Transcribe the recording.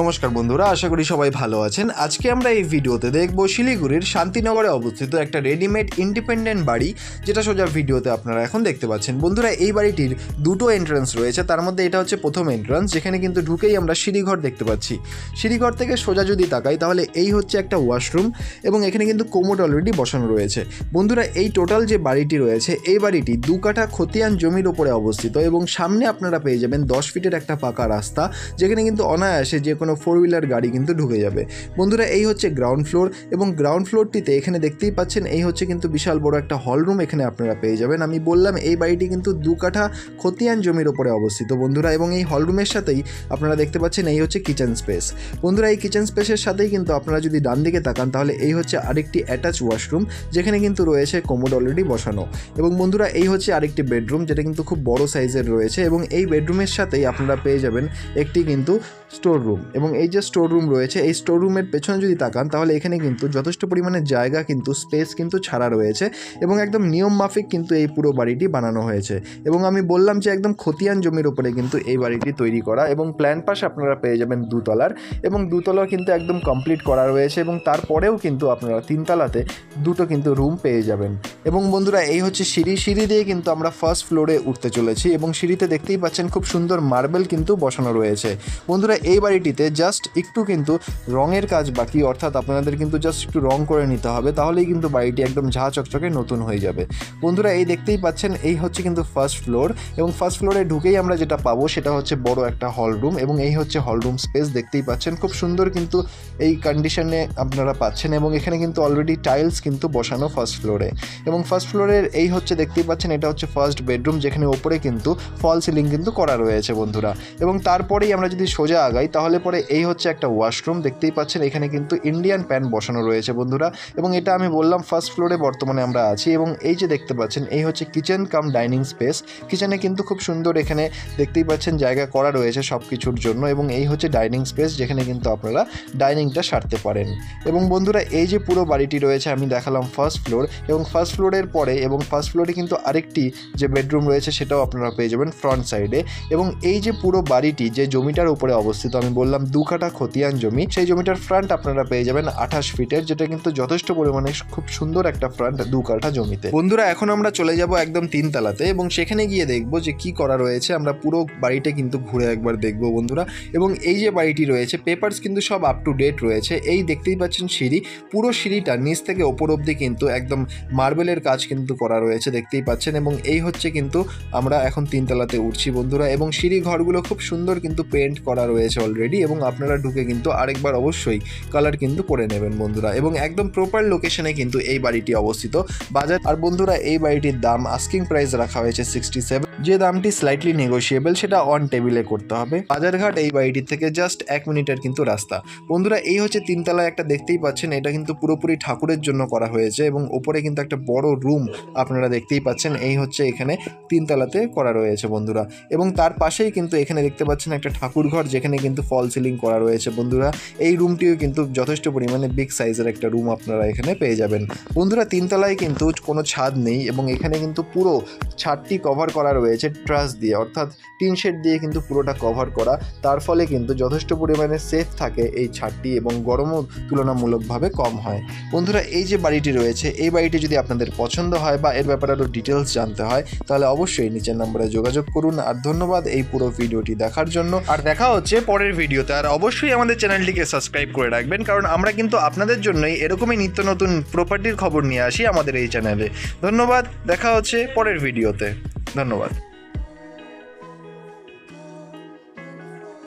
নমস্কার বন্ধুরা, আশা করি সবাই ভালো আছেন। আজকে আমরা এই ভিডিওতে দেখব শিলিগুড়ির শান্তিনগরে অবস্থিত একটা রেডিমেড ইন্ডিপেন্ডেন্ট বাড়ি, যেটা সোজা ভিডিওতে আপনারা এখন দেখতে পাচ্ছেন। বন্ধুরা, এই বাড়িটির দুটো এন্ট্রান্স রয়েছে, তার মধ্যে এটা হচ্ছে প্রথম এন্ট্রান্স, যেখানে কিন্তু ঢুকেই আমরা সিঁড়িঘর দেখতে পাচ্ছি। সিঁড়িঘর থেকে সোজা যদি তাকাই তাহলে এই হচ্ছে একটা ওয়াশরুম, এবং এখানে কিন্তু কোমোড অলরেডি বসানো রয়েছে। বন্ধুরা, এই টোটাল যে বাড়িটি রয়েছে, এই বাড়িটি 2 কাঠা খতিয়ান জমির ওপরে অবস্থিত, এবং সামনে আপনারা পেয়ে যাবেন 10 ফিটের একটা পাকা রাস্তা, যেখানে কিন্তু অনায়াসে যে কোনো 4 হুইলার গাড়ি কিন্তু ঢুকে যাবে। বন্ধুরা, এই হচ্ছে গ্রাউন্ড ফ্লোর, এবং গ্রাউন্ড ফ্লোরটিতে এখানে দেখতেই পাচ্ছেন এই হচ্ছে কিন্তু বিশাল বড় একটা হল রুম এখানে আপনারা পেয়ে যাবেন। আমি বললাম এই বাড়িটি কিন্তু 2 কাঠা খতিয়ান জমির ওপরে অবস্থিত বন্ধুরা, এবং এই হল রুমের সাথেই আপনারা দেখতে পাচ্ছেন এই হচ্ছে কিচেন স্পেস। বন্ধুরা, এই কিচেন স্পেসের সাথেই কিন্তু আপনারা যদি ডান দিকে তাকান তাহলে এই হচ্ছে আরেকটি অ্যাটাচ ওয়াশরুম, যেখানে কিন্তু রয়েছে কোমোড অলরেডি বসানো। এবং বন্ধুরা, এই হচ্ছে আরেকটি বেডরুম, যেটা কিন্তু খুব বড় সাইজের রয়েছে, এবং এই বেডরুমের সাথেই আপনারা পেয়ে যাবেন একটি কিন্তু স্টোর রুম। এবং এই যে স্টোর রুম রয়েছে, এই স্টোর রুমের পেছনে যদি তাকান তাহলে এখানে কিন্তু যথেষ্ট পরিমাণে জায়গা কিন্তু স্পেস কিন্তু ছাড়া রয়েছে, এবং একদম নিয়ম মাফিক কিন্তু এই পুরো বাড়িটি বানানো হয়েছে। এবং আমি বললাম যে একদম খতিয়ান জমির উপরে কিন্তু এই বাড়িটি তৈরি করা, এবং প্ল্যান পাস আপনারা পেয়ে যাবেন 2 তলার, এবং 2 তলা কিন্তু একদম কমপ্লিট করা রয়েছে, এবং তারপরেও কিন্তু আপনারা 3 তলাতে 2টো কিন্তু রুম পেয়ে যাবেন। এবং বন্ধুরা, এই হচ্ছে সিঁড়ি দিয়ে কিন্তু আমরা ফার্স্ট ফ্লোরে উঠতে চলেছি, এবং সিঁড়িতে দেখতেই পাচ্ছেন খুব সুন্দর মার্বেল কিন্তু বসানো রয়েছে। বন্ধুরা, এই বাড়িটিতে জাস্ট একটু কিন্তু রঙের কাজ বাকি, অর্থাৎ আপনাদের কিন্তু জাস্ট একটু রং করে নিতে হবে, তাহলেই কিন্তু বাড়িটি একদম ঝাঁ চকচকে নতুন হয়ে যাবে। বন্ধুরা, এই দেখতেই পাচ্ছেন এই হচ্ছে কিন্তু ফার্স্ট ফ্লোর, এবং ফার্স্ট ফ্লোরে ঢুকেই আমরা যেটা পাবো সেটা হচ্ছে বড় একটা হল রুম, এবং এই হচ্ছে হল রুম স্পেস। দেখতেই পাচ্ছেন খুব সুন্দর কিন্তু এই কন্ডিশনে আপনারা পাচ্ছেন, এবং এখানে কিন্তু অলরেডি টাইলস কিন্তু বসানো ফার্স্ট ফ্লোরে। এবং ফার্স্ট ফ্লোরের এই হচ্ছে দেখতেই পাচ্ছেন এটা হচ্ছে ফার্স্ট বেডরুম, যেখানে ওপরে কিন্তু ফল সিলিং কিন্তু করা রয়েছে বন্ধুরা। এবং তারপরেই আমরা যদি সোজা আগাই তাহলে পরে এই হচ্ছে একটা ওয়াশরুম, দেখতেই পাচ্ছেন এখানে কিন্তু ইন্ডিয়ান প্যান বসানো রয়েছে বন্ধুরা। এবং এটা আমি বললাম ফার্স্ট ফ্লোরে বর্তমানে আমরা আছি, এবং এই যে দেখতে পাচ্ছেন এই হচ্ছে কিচেন কাম ডাইনিং স্পেস। কিচেনে কিন্তু খুব সুন্দর এখানে দেখতেই পাচ্ছেন জায়গা করা রয়েছে সব কিছুর জন্য, এবং এই হচ্ছে ডাইনিং স্পেস, যেখানে কিন্তু আপনারা ডাইনিংটা সারতে পারেন। এবং বন্ধুরা, এই যে পুরো বাড়িটি রয়েছে আমি দেখালাম ফার্স্ট ফ্লোর, এবং ফার্স্ট ফ্লোরের পরে এবং ফার্স্ট ফ্লোরে কিন্তু আরেকটি যে বেডরুম রয়েছে সেটাও আপনারা পেয়ে যাবেন ফ্রন্ট সাইডে। এবং এই যে পুরো বাড়িটি যে জমিটার উপরে অবস্থিত, আমি বললাম 2 কাঠা খতিয়ান জমি, সেই জমিটার ফ্রন্ট আপনারা পেয়ে যাবেন 28 ফিটের, যেটা কিন্তু যথেষ্ট পরিমাণে খুব সুন্দর একটা ফ্রন্ট 2 কাঠা জমিতে। বন্ধুরা, এখন আমরা চলে যাব একদম 3 তলাতে, এবং সেখানে গিয়ে দেখবো যে কি করা রয়েছে। আমরা পুরো বাড়িটা কিন্তু ঘুরে একবার দেখবো বন্ধুরা। এবং এই যে বাড়িটি রয়েছে পেপারস কিন্তু সব আপ টু ডেট রয়েছে। এই দেখতেই পাচ্ছেন সিঁড়ি, পুরো সিঁড়িটা নিচ থেকে ওপর অবধি কিন্তু একদম মার্বেলের কাজ কিন্তু করা রয়েছে, দেখতেই পাচ্ছেন। এবং এই হচ্ছে কিন্তু আমরা এখন 3 তলাতে উঠছি বন্ধুরা, এবং সিঁড়ি ঘরগুলো খুব সুন্দর কিন্তু পেন্ট করা রয়েছে অলরেডি, এবং আপনারা ঢুকে কিন্তু আরেকবার অবশ্যই কালার কিন্তু করে নেবেন বন্ধুরা। এবং একদম প্রপার লোকেশনে কিন্তু এই বাড়িটি অবস্থিত বাজার। আর বন্ধুরা, এই বাড়িটির দাম আস্কিং প্রাইস রাখা হয়েছে 67, যে দামটি স্লাইটলি নেগোশিয়েবল, সেটা অন টেবিলে করতে হবে। বাজারঘাট এই বাড়িটির থেকে জাস্ট 1 মিনিটের কিন্তু রাস্তা। বন্ধুরা, এই হচ্ছে 3 তলায় একটা দেখতেই পাচ্ছেন, এটা কিন্তু পুরোপুরি ঠাকুরের জন্য করা হয়েছে, এবং ওপরে কিন্তু একটা বড় রুম আপনারা দেখতেই পাচ্ছেন এই হচ্ছে এখানে 3 তলাতে করা রয়েছে বন্ধুরা। এবং তার পাশেই কিন্তু এখানে দেখতে পাচ্ছেন একটা ঠাকুর ঘর, যেখানে কিন্তু ফল সিলিং করা রয়েছে বন্ধুরা। এই রুমটিও কিন্তু যথেষ্ট পরিমাণে বিগ সাইজের একটা রুম আপনারা এখানে পেয়ে যাবেন বন্ধুরা। 3 তলায় কিন্তু কোনো ছাদ নেই, এবং এখানে কিন্তু পুরো ছাদটি কভার করা রয়েছে ট্রাস দিয়ে, অর্থাৎ টিন শেড দিয়ে কিন্তু পুরোটা কভার করা। তার ফলে কিন্তু যথেষ্ট পরিমাণে সেফ থাকে এই ছাদটি, এবং গরমও তুলনামূলকভাবে কম হয় বন্ধুরা। এই যে বাড়িটি রয়েছে, এই বাড়িটি যদি আপনাদের পছন্দ হয় বা এর ব্যাপারে আরও ডিটেলস জানতে হয় তাহলে অবশ্যই নিচের নম্বরে যোগাযোগ করুন। আর ধন্যবাদ এই পুরো ভিডিওটি দেখার জন্য, আর দেখা হচ্ছে পরের ভিডিওতে। আর অবশ্যই আমাদের চ্যানেলটিকে সাবস্ক্রাইব করে রাখবেন, কারণ আমরা কিন্তু আপনাদের জন্যই এরকমই নিত্য নতুন প্রপার্টির খবর নিয়ে আসি আমাদের এই চ্যানেলে। ধন্যবাদ, দেখা হচ্ছে পরের ভিডিওতে। ধন্যবাদ।